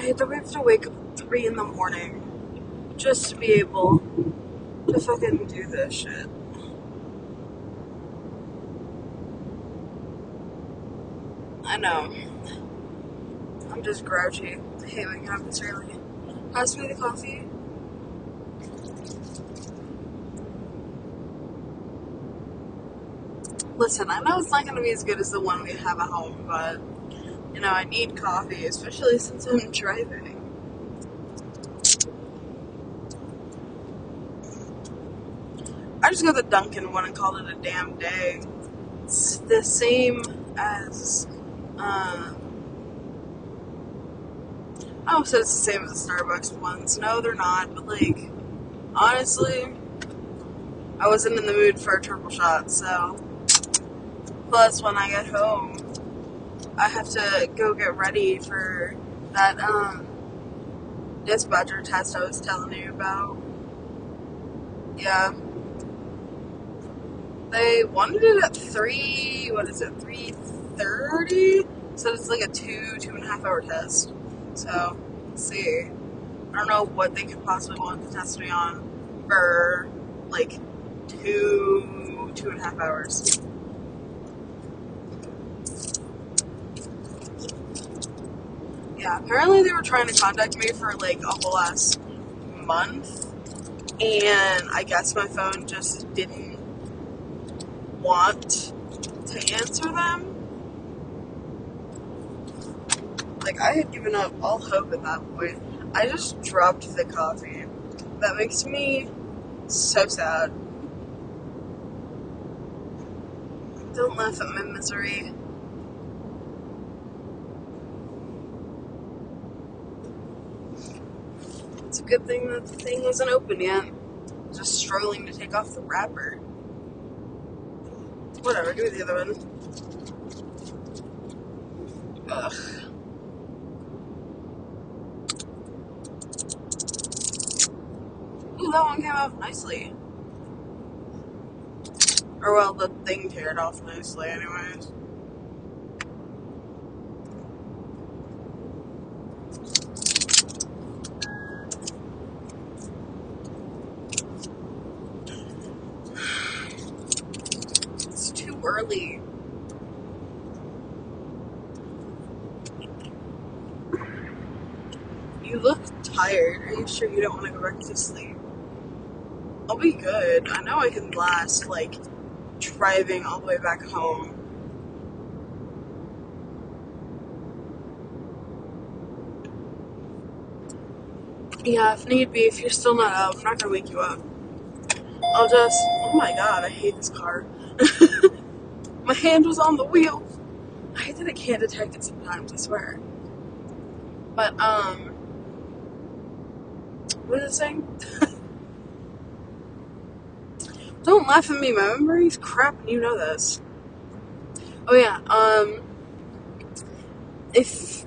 We have to wake up at 3 in the morning just to be able to fucking do this shit. I know. I'm just grouchy. I hate waking up this early. Pass me the coffee. Listen, I know it's not going to be as good as the one we have at home, but, you know, I need coffee, especially since I'm driving. I just got the Dunkin' one and called it a damn day. It's the same as, I almost said it's the same as the Starbucks ones. No, they're not, but, like, honestly, I wasn't in the mood for a triple shot, so. Plus, when I get home, I have to go get ready for that, dispatcher test I was telling you about. Yeah. They wanted it at 3:30? So it's like a 2.5 hour test. So, let's see. I don't know what they could possibly want to test me on for, like, 2.5 hours. Yeah, apparently they were trying to contact me for, like, a whole last month. And I guess my phone just didn't want to answer them. Like, I had given up all hope at that point. I just dropped the coffee. That makes me so sad. Don't laugh at my misery. It's a good thing that the thing wasn't open yet. Just struggling to take off the wrapper. Whatever, give me the other one. Ugh. Ooh, that one came out nicely. Or, well, the thing teared off nicely anyways. It's too early. You look tired. Are you sure you don't want to go back to sleep? I'll be good. I know I can last, like, driving all the way back home. Yeah, if need be, if you're still not up, I'm not gonna wake you up. I'll just, oh my god, I hate this car. My hand was on the wheel. I hate that it can't detect it sometimes, I swear. But, what is it saying? Don't laugh at me, my memory's crap and you know this. Oh yeah, if,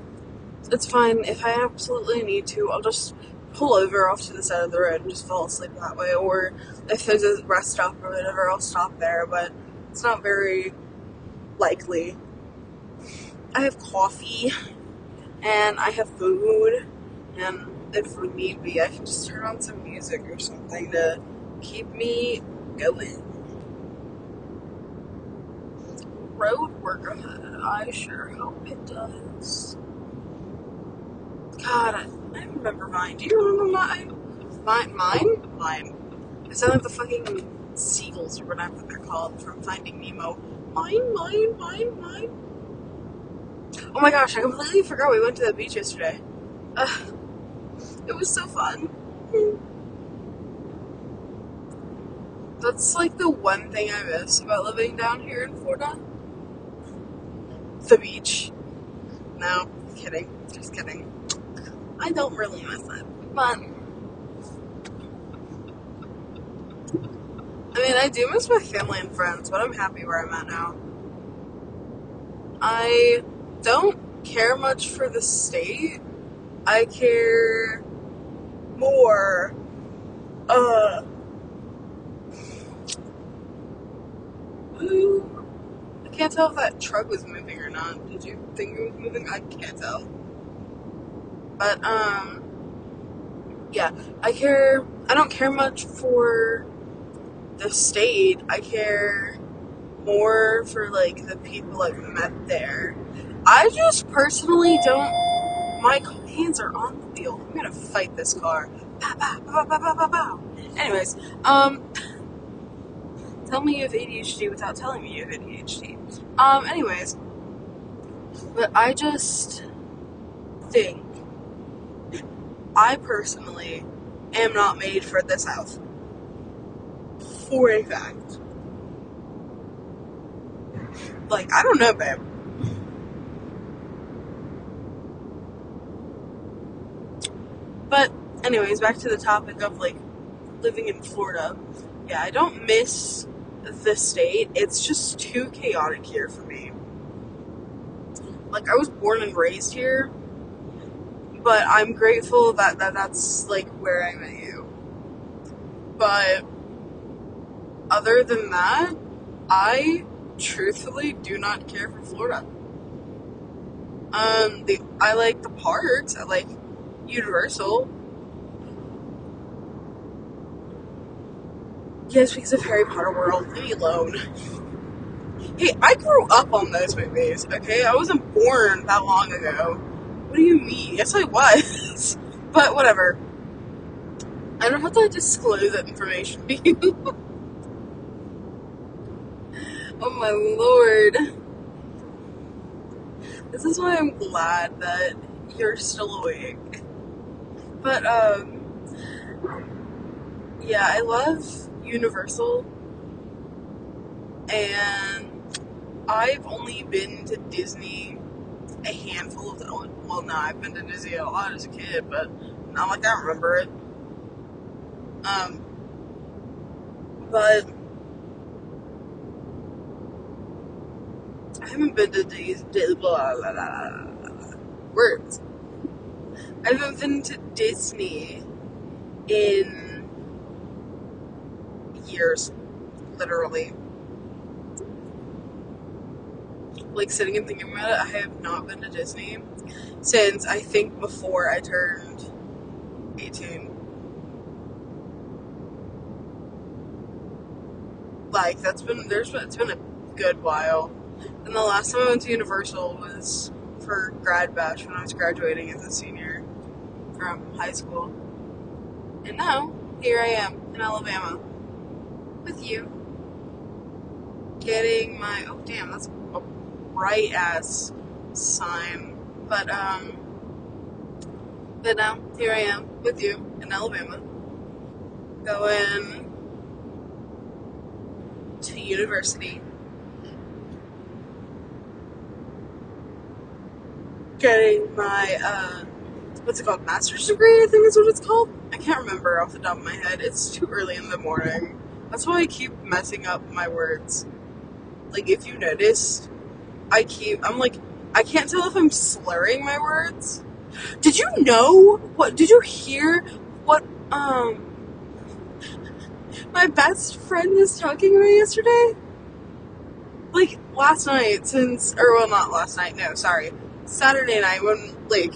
it's fine, if I absolutely need to, I'll just pull over off to the side of the road and just fall asleep that way, or if there's a rest stop or whatever, I'll stop there, but it's not very likely. I have coffee, and I have food, and if need be, I can just turn on some music or something to keep me going. Road work ahead. I sure hope it does. God, I remember mine. Do you remember mine? Mine? I sound like the fucking seagulls or whatever they're called from Finding Nemo. Mine. Oh my gosh, I completely forgot we went to the beach yesterday. It was so fun. That's like the one thing I miss about living down here in Florida. The beach. No, kidding. Just kidding. I don't really miss it. But, I mean, I do miss my family and friends, but I'm happy where I'm at now. I don't care much for the state. I care more, I can't tell if that truck was moving or not. Did you think it was moving? I can't tell. But, yeah, I don't care much for the state. I care more for, like, the people I've met there. I just personally don't, my hands are on the wheel. I'm gonna fight this car. Pow, pow, pow, pow, pow, pow, pow. Anyways, tell me you have ADHD without telling me you have ADHD. Anyways, but I just think I personally am not made for the South. For a fact. Like, I don't know, babe. But, anyways, back to the topic of, like, living in Florida. Yeah, I don't miss the state. It's just too chaotic here for me. Like, I was born and raised here, but I'm grateful that's, like, where I met you. But, other than that, I truthfully do not care for Florida. I like the parks. I like Universal. Yes, because of Harry Potter World. Leave me alone. Hey, I grew up on those movies, okay? I wasn't born that long ago. What do you mean? Yes, I was. But whatever. I don't have to disclose that information to you. Oh my lord. This is why I'm glad that you're still awake. But, yeah, I love Universal. And I've only been to Disney a handful of times. Well, no, I've been to Disney a lot as a kid, but not like I remember it. But I haven't been to words. I haven't been to Disney in years, literally. Like, sitting and thinking about it, I have not been to Disney since, I think, before I turned 18. Like, it's been a good while. And the last time I went to Universal was for grad bash when I was graduating as a senior from high school. And now, here I am in Alabama with you, getting my, oh damn, that's a bright ass sign. But now, here I am with you in Alabama, going to university, getting my, what's it called, master's degree, I think is what it's called. I can't remember off the top of my head. It's too early in the morning. That's why I keep messing up my words. Like, if you noticed, I'm like, I can't tell if I'm slurring my words. Did you hear what, my best friend was talking about yesterday? Like, last night, not last night, no, sorry. Saturday night, when, like,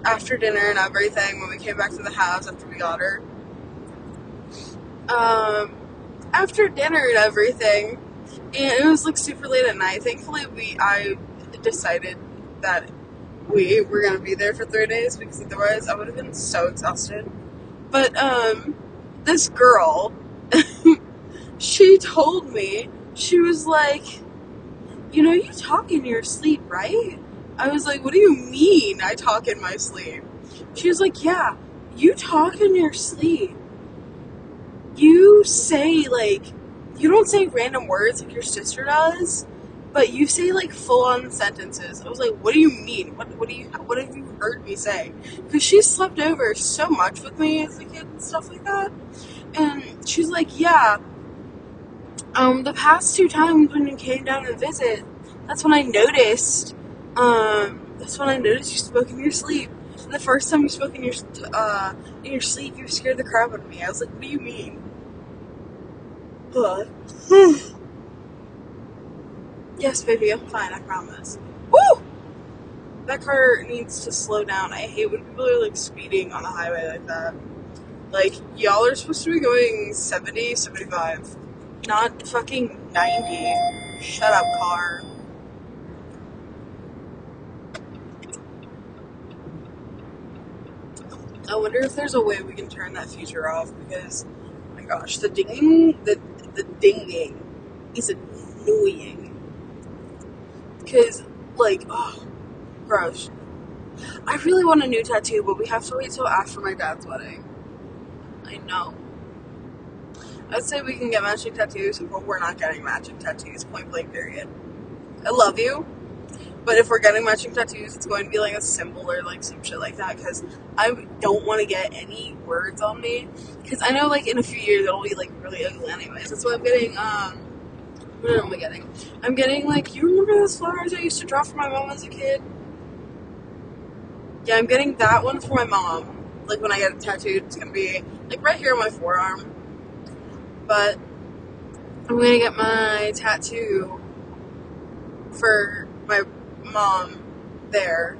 after dinner and everything, when we came back to the house after we got her. After dinner and everything, and it was, like, super late at night. Thankfully, I decided that we were gonna be there for 3 days, because otherwise I would have been so exhausted. But, this girl, she told me, she was like, you talk in your sleep, right? I was like, what do you mean I talk in my sleep? She was like, yeah, you talk in your sleep. You say, like, you don't say random words like your sister does, but you say, like, full-on sentences. I was like, what do you mean? What have you heard me say? Because she slept over so much with me as a kid and stuff like that. And she's like, yeah, the past 2 times when you came down to visit, that's when I noticed you spoke in your sleep. And the first time you spoke in your sleep, you scared the crap out of me. I was like, what do you mean? Yes, baby, I'm fine, I promise. Woo! That car needs to slow down. I hate when people are like speeding on the highway like that. Like, y'all are supposed to be going 70, 75, not fucking 90. Shut up, car. I wonder if there's a way we can turn that feature off because, oh my gosh, the dinging is annoying. Because, like, oh, gross. I really want a new tattoo, but we have to wait till after my dad's wedding. I know. I'd say we can get matching tattoos, but we're not getting matching tattoos, point blank period. I love you, but if we're getting matching tattoos, it's going to be like a symbol or like some shit like that, because I don't want to get any words on me, because I know like in a few years it'll be like really ugly anyways. That's why I'm getting, what am I getting? I'm getting like, you remember those flowers I used to draw for my mom as a kid? Yeah, I'm getting that one for my mom. Like when I get it tattooed, it's going to be like right here on my forearm. But I'm going to get my tattoo for my mom there.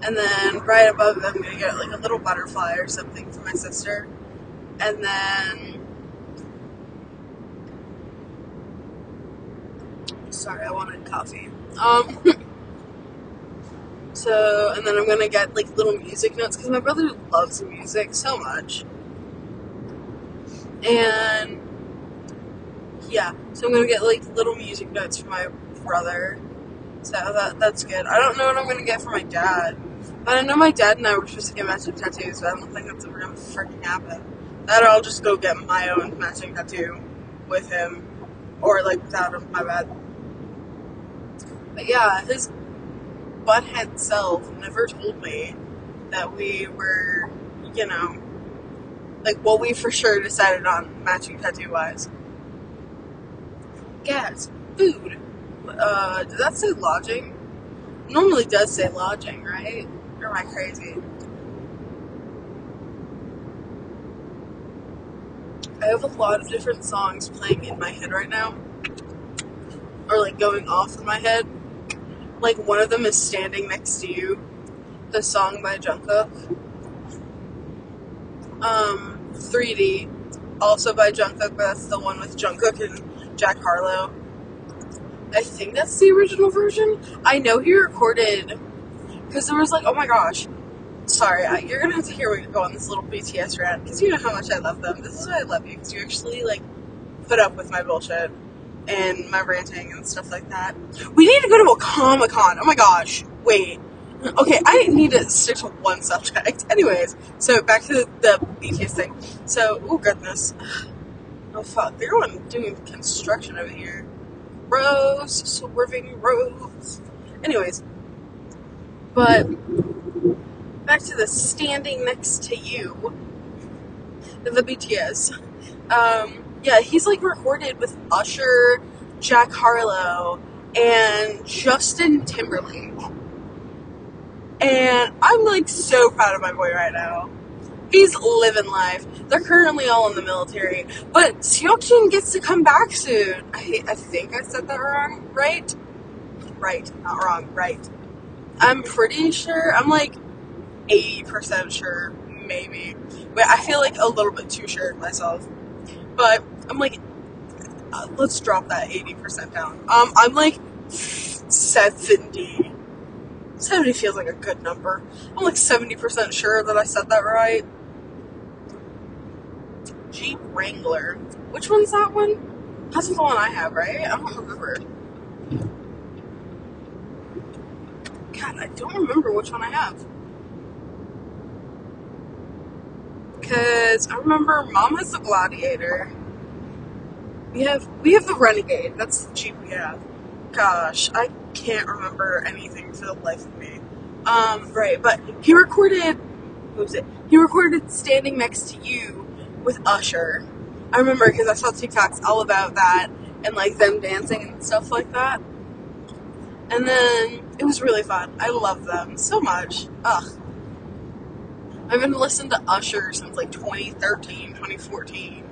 And then right above it, I'm going to get like a little butterfly or something for my sister. And then, sorry, I wanted coffee. So, and then I'm going to get like little music notes because my brother loves music so much. And yeah, so I'm going to get like little music notes for my brother. So that's good. I don't know what I'm going to get for my dad. But I know my dad and I were supposed to get matching tattoos, but I don't think that's ever going to freaking happen. That or I'll just go get my own matching tattoo with him. Or like without him, my bad. But yeah, his butthead self never told me that we were, you know, like what we for sure decided on matching tattoo wise. Gas, food. Did that say lodging? It normally does say lodging, right? Or am I crazy? I have a lot of different songs playing in my head right now. Or like going off in my head. Like one of them is Standing Next to You, the song by Jungkook. 3D, also by Jungkook, but that's the one with Jungkook and Jack Harlow. I think that's the original version. I know he recorded, because there was like, oh my gosh, sorry, you're gonna have to hear me go on this little BTS rant, because you know how much I love them. This is why I love you, because you actually like put up with my bullshit and my ranting and stuff like that. We need to go to a Comic-Con. Oh my gosh, wait. Okay, I need to stick to one subject. Anyways, so back to the BTS thing. So, oh goodness. Oh fuck, they're doing construction over here. Rows, swerving rows. Anyways, but back to the Standing Next to You, the BTS. Yeah, he's like recorded with Usher, Jack Harlow, and Justin Timberlake. And I'm like so proud of my boy right now. He's living life. They're currently all in the military. But Seokjin gets to come back soon. I think I said that wrong. Right? Right. Not wrong. Right. I'm pretty sure. I'm like 80% sure. Maybe. Wait, I feel like a little bit too sure myself. But I'm like, let's drop that 80% down. I'm like 70. 70 feels like a good number. I'm like 70% sure that I said that right. Jeep Wrangler. Which one's that one? That's the one I have, right? I don't remember. God, I don't remember which one I have. Because I remember Mom has the Gladiator. We have the Renegade. That's the Jeep we have. Gosh, I can't remember anything for the life of me. Right, but he recorded, what was it? He recorded Standing Next to You with Usher. I remember because I saw TikToks all about that and like them dancing and stuff like that. And then it was really fun. I love them so much. Ugh. I've been listening to Usher since like 2013, 2014.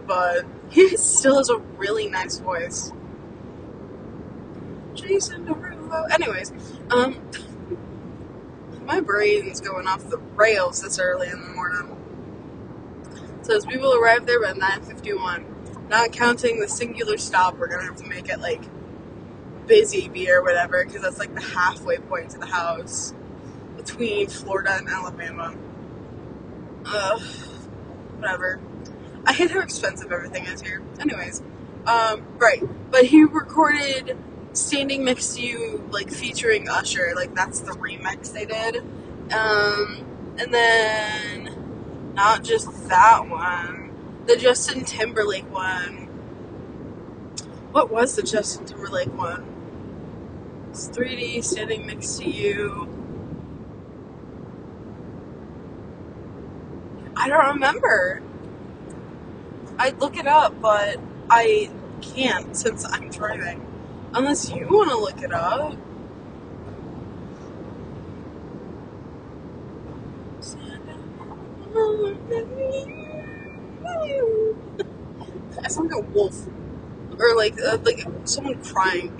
But he still has a really nice voice. Jason Derulo. Anyways, My brain's going off the rails this early in the morning. So as people arrive there by 9:51, not counting the singular stop we're gonna have to make at like Busy Bee or whatever, because that's like the halfway point to the house between Florida and Alabama. Whatever. I hate how expensive everything is here. Anyways, right. But he recorded Standing Next to You, like, featuring Usher. Like, that's the remix they did. And then, not just that one, the Justin Timberlake one. What was the Justin Timberlake one? It's 3D, Standing Next to You. I don't remember. I'd look it up, but I can't since I'm driving. Unless you want to look it up. I sound like a wolf. Or like someone crying.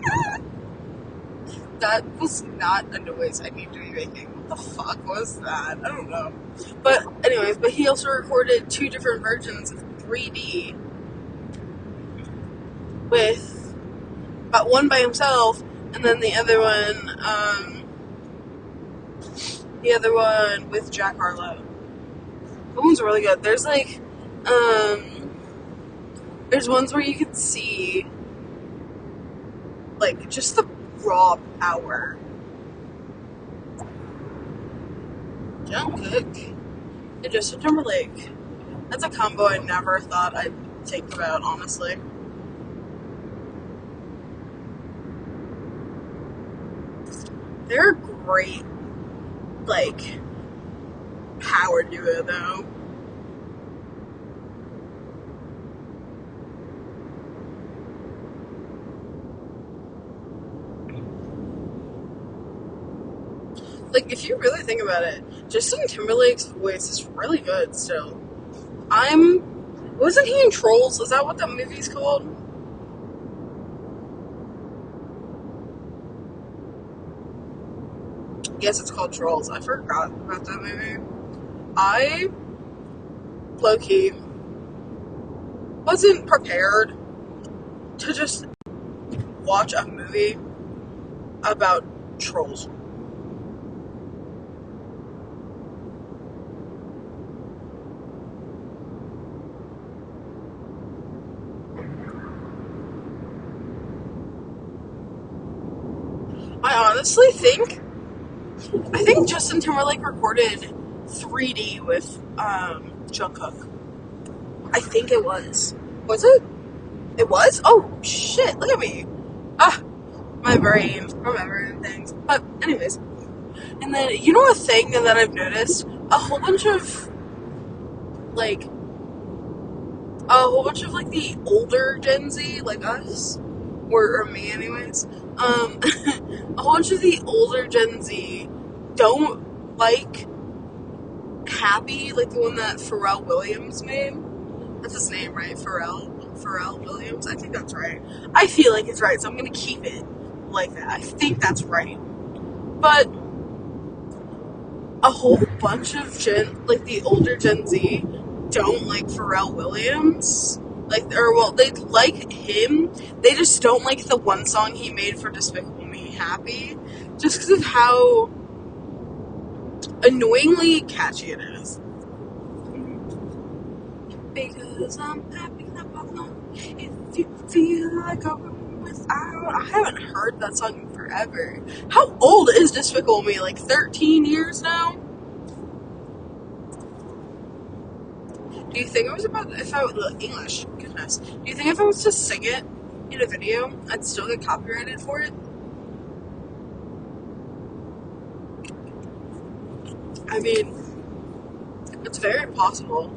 That was not a noise I need to be making. What the fuck was that? I don't know. But anyways, he also recorded 2 different versions of 3D with about one by himself and then the other one with Jack Harlow. That one's really good. There's like there's ones where you can see like just the raw power. Jungkook and Justin Timberlake. That's a combo I never thought I'd think about, honestly. They're a great, like, power duo, though. Like, if you really think about it, Justin Timberlake's voice is really good still. Wasn't he in Trolls? Is that what that movie's called? Yes, it's called Trolls. I forgot about that movie. I, low-key, wasn't prepared to just watch a movie about trolls. I think Justin Timberlake recorded 3D with Jungkook. I think it was. Was it? It was? Oh, shit, look at me. My brain remembering things. But anyways. And then, you know a thing that I've noticed? A whole bunch of the older Gen Z, like us, or me anyways, a whole bunch of the older Gen Z don't like Happy, like the one that Pharrell Williams made. That's his name, right? Pharrell Williams? I think that's right. I feel like it's right, so I'm gonna keep it like that. I think that's right. But a whole bunch of the older Gen Z don't like Pharrell Williams. They like him. They just don't like the one song he made for Despicable Me, Happy. Just because of how annoyingly catchy it is. Because I'm happy if you feel like a room without. I haven't heard that song in forever. How old is Despicable Me? Like 13 years now? Do you think English, goodness. Do you think if I was to sing it in a video, I'd still get copyrighted for it? I mean, it's very possible.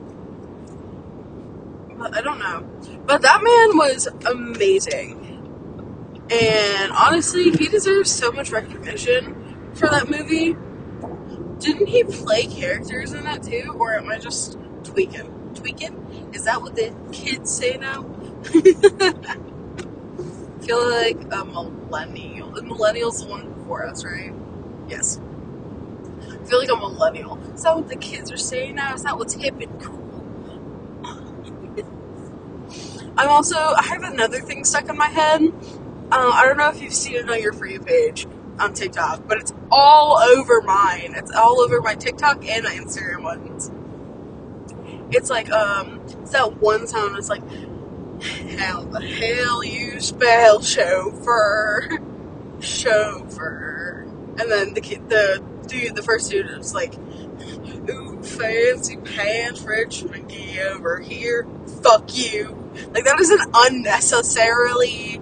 But I don't know. But that man was amazing. And honestly, he deserves so much recognition for that movie. Didn't he play characters in that too? Or am I just tweaking? Tweaking? Is that what the kids say now? I feel like a millennial. The millennial's the one before us, right? Yes. feel like I'm a millennial. Is that what the kids are saying now? Is that what's hip and cool? I have another thing stuck in my head. I don't know if you've seen it on your For You page on TikTok, but it's all over mine. It's all over my TikTok and my Instagram ones. It's like, it's that one sound. It's like, how the hell you spell chauffeur? Chauffeur. And then the first dude is like, ooh, fancy pants, Rich McGee over here. Fuck you. Like, that is an unnecessarily,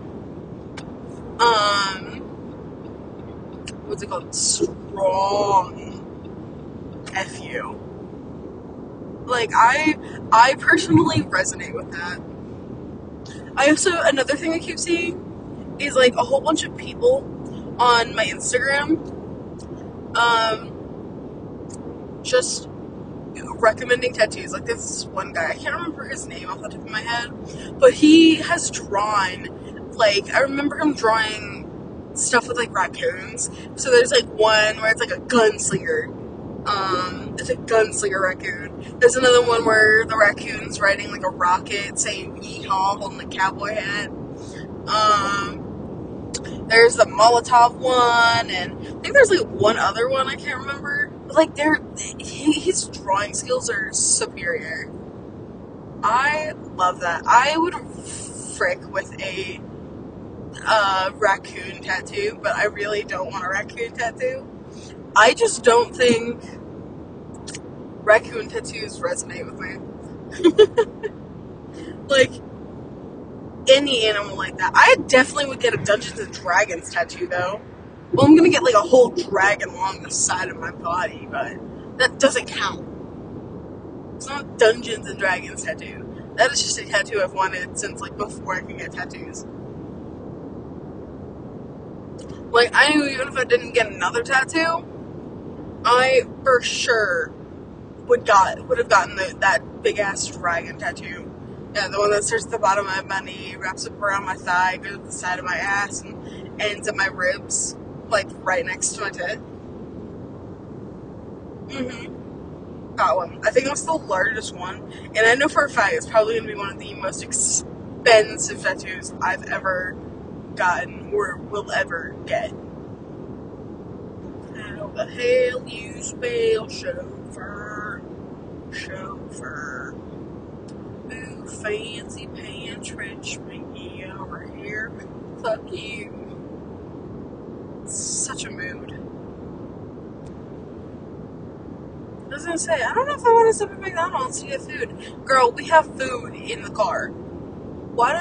what's it called? Strong FU. Like, I personally resonate with that. Another thing I keep seeing is, like, a whole bunch of people on my Instagram, just recommending tattoos. Like, this one guy, I can't remember his name off the top of my head, but he has drawn, like, I remember him drawing stuff with, like, raccoons. So there's, like, one where it's, like, a gunslinger. It's a gunslinger raccoon. There's another one where the raccoon's riding, like, a rocket, saying yeehaw, holding a cowboy hat. There's the Molotov one, and I think there's, like, one other one I can't remember. But, like, his drawing skills are superior. I love that. I would frick with a raccoon tattoo, but I really don't want a raccoon tattoo. I just don't think raccoon tattoos resonate with me. Like, any animal like that. I definitely would get a Dungeons and Dragons tattoo, though. Well, I'm gonna get, like, a whole dragon along the side of my body, but that doesn't count. It's not a Dungeons and Dragons tattoo. That is just a tattoo I've wanted since, like, before I could get tattoos. Like, I knew even if I didn't get another tattoo, I for sure would have gotten that big ass dragon tattoo. Yeah, the one that starts at the bottom of my knee, wraps up around my thigh, goes to the side of my ass, and ends at my ribs, like right next to my tit. That one. I think that's the largest one, and I know for a fact it's probably going to be one of the most expensive tattoos I've ever gotten or will ever get. How the hell you spell chauffeur? Chauffeur. Ooh, fancy pants, Rich McGee over here. Fuck you. It's such a mood. I was gonna say, I don't know if I want to stop at McDonald's to get food. Girl, we have food in the car. What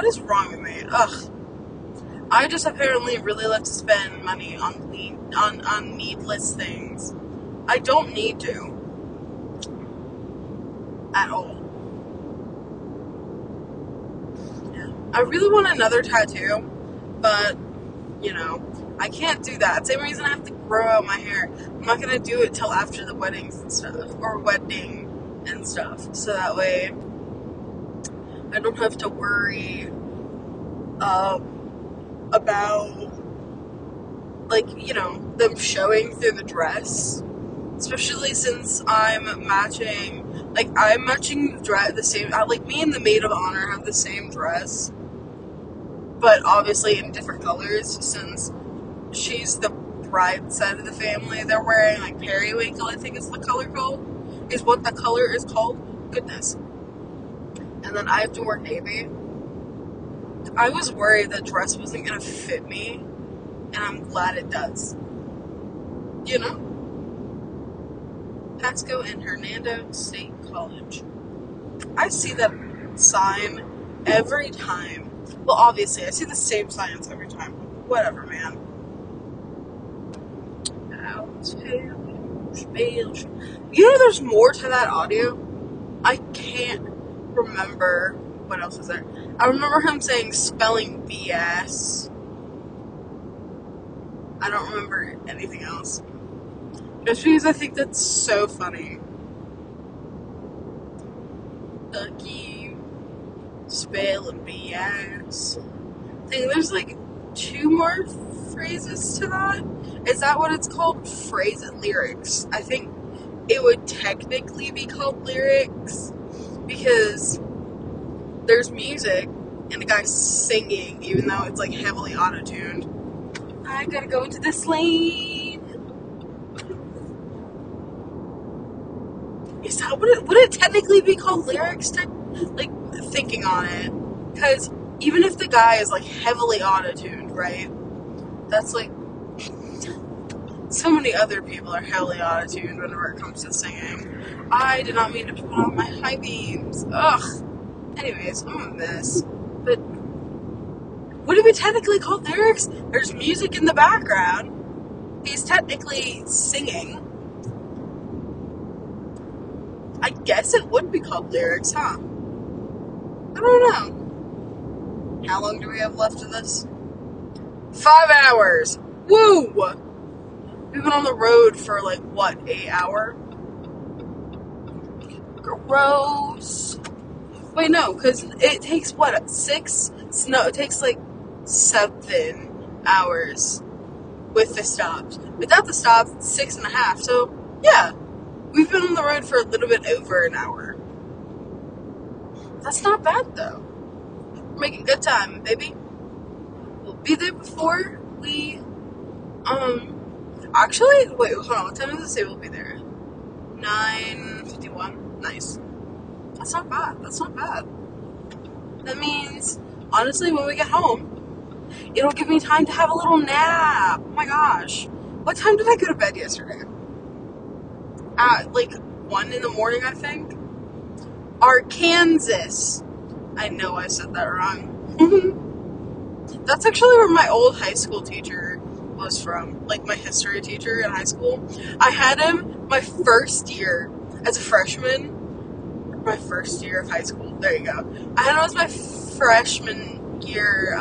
is wrong with me? Ugh. I just apparently really love to spend money on needless things. I don't need to. At all. Yeah. I really want another tattoo, but, you know, I can't do that. Same reason I have to grow out my hair. I'm not gonna do it till after the weddings and stuff, or wedding and stuff, so that way I don't have to worry about, like, you know, them showing through the dress, especially since I'm matching the dress, the same, like, me and the maid of honor have the same dress, but obviously in different colors, since she's the bride side of the family. They're wearing, like, periwinkle, I think is what the color is called. Goodness. And then I have to wear navy. I was worried that dress wasn't gonna fit me, and I'm glad it does. You know? Pasco and Hernando State College. I see that sign every time. Well, obviously, I see the same signs every time. Whatever, man. You know, there's more to that audio. I can't remember what else is there. I remember him saying spelling BS. I don't remember anything else. Just because I think that's so funny. Fuck you. Spelling BS. I think there's like 2 more phrases to that. Is that what it's called? Phrase it lyrics. I think it would technically be called lyrics because there's music and a guy singing, even though it's like heavily auto-tuned. I gotta go into this lane. Is that what it would it technically be called lyrics? Like thinking on it, because even if the guy is like heavily auto-tuned, right? That's like so many other people are heavily auto-tuned whenever it comes to singing. I did not mean to put on my high beams. Ugh. Anyways, I'm a mess. But would it be technically called lyrics? There's music in the background. He's technically singing. I guess it would be called lyrics, huh? I don't know. How long do we have left of this? 5 hours. Woo! We've been on the road for like, what, 8 hours? Gross. Wait, no, because it takes, what, 6? No, it takes like 7 hours with the stops. Without the stops, it's 6.5. So, yeah, we've been on the road for a little bit over an hour. That's not bad, though. We're making good time, baby. We'll be there before we, actually, wait, hold on, what time does it say we'll be there? 9:51. Nice. That's not bad. That's not bad. That means, honestly, when we get home, it'll give me time to have a little nap. Oh my gosh. What time did I go to bed yesterday? At, like, 1 in the morning, I think? Arkansas. I know I said that wrong. That's actually where my old high school teacher was from. Like, my history teacher in high school. I had him my first year as a freshman. My first year of high school. There you go. I had him as my freshman year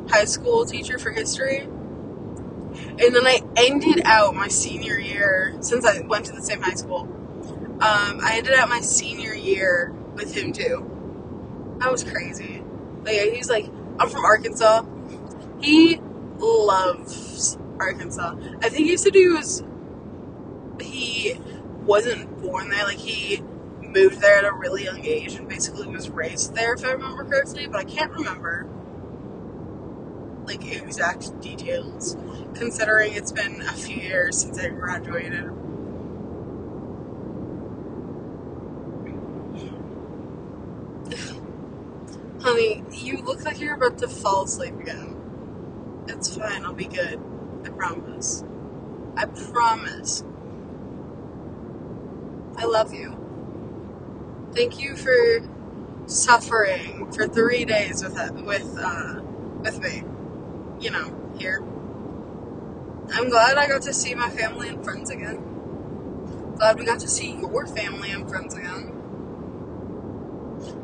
high school teacher for history. And then I ended out my senior year, since I went to the same high school, I ended out my senior year with him too. That was crazy. But yeah, he's like, I'm from Arkansas. He loves Arkansas. I think he said he wasn't born there, like he moved there at a really young age and basically was raised there, if I remember correctly, but I can't remember like exact details, considering it's been a few years since I graduated. Honey, you look like you're about to fall asleep again. It's fine, I'll be good. I promise. I promise. I love you. Thank you for suffering for 3 days with me. You know, here. I'm glad I got to see my family and friends again. Glad we got to see your family and friends again.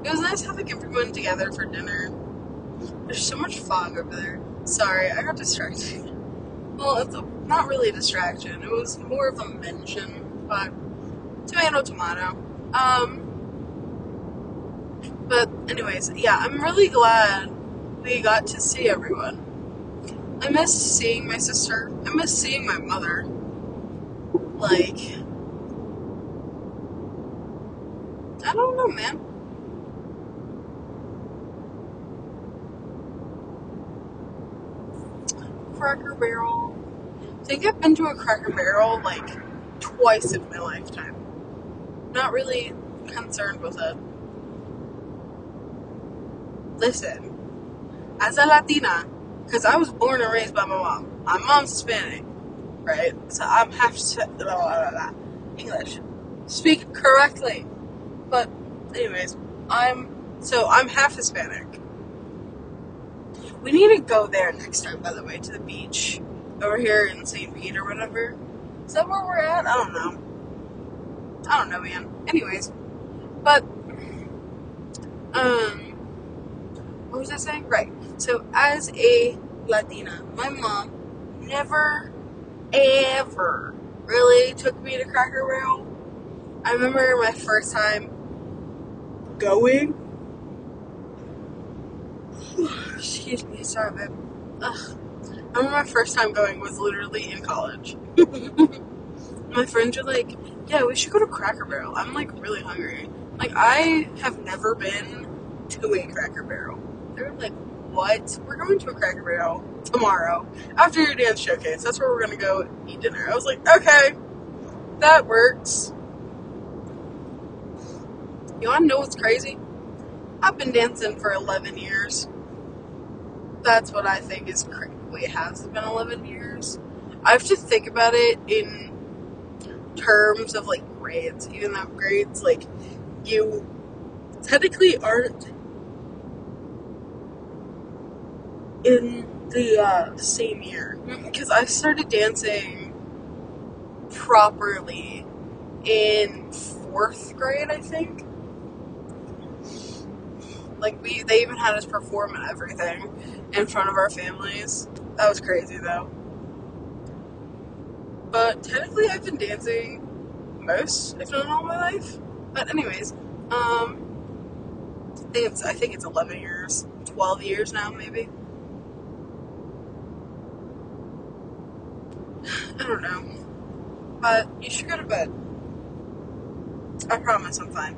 It was nice having everyone together for dinner. There's so much fog over there. Sorry, I got distracted. Well, it's not really a distraction. It was more of a mention, but tomato. But anyways, yeah, I'm really glad we got to see everyone. I missed seeing my sister. I missed seeing my mother. Like, I don't know, man. Cracker Barrel. I think I've been to a Cracker Barrel like twice in my lifetime. Not really concerned with it. Listen, as a Latina, because I was born and raised by my mom. My mom's Hispanic, right? So I'm half English. Speak correctly. But anyways, I'm half Hispanic. We need to go there next time, by the way, to the beach. Over here in St. Pete or whatever. Is that where we're at? I don't know, man. Anyways. But, what was I saying? Right. So, as a Latina, my mom never, ever really took me to Cracker Barrel. I remember my first time going. Excuse me, sorry, babe. Ugh. I remember my first time going was literally in college. My friends are like, yeah, we should go to Cracker Barrel. I'm like really hungry. Like, I have never been to a Cracker Barrel. They're like, what? We're going to a Cracker Barrel tomorrow after your dance showcase. That's where we're going to go eat dinner. I was like, okay, that works. You want to know what's crazy? I've been dancing for 11 years. That's what I think is crazy. Wait, has it been 11 years? I have to think about it in terms of like grades, even though grades, like, you technically aren't in the same year, because I started dancing properly in 4th grade, I think. Like, they even had us perform and everything in front of our families. That was crazy though. But technically I've been dancing most, if not all my life. But anyways, I think it's 11 years, 12 years now, maybe. I don't know. But you should go to bed. I promise I'm fine.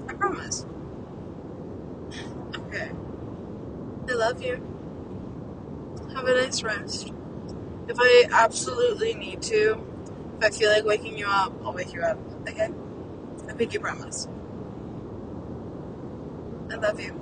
I promise. Okay. I love you. Have a nice rest. If I absolutely need to, if I feel like waking you up, I'll wake you up. Okay? I pinky promise. I love you.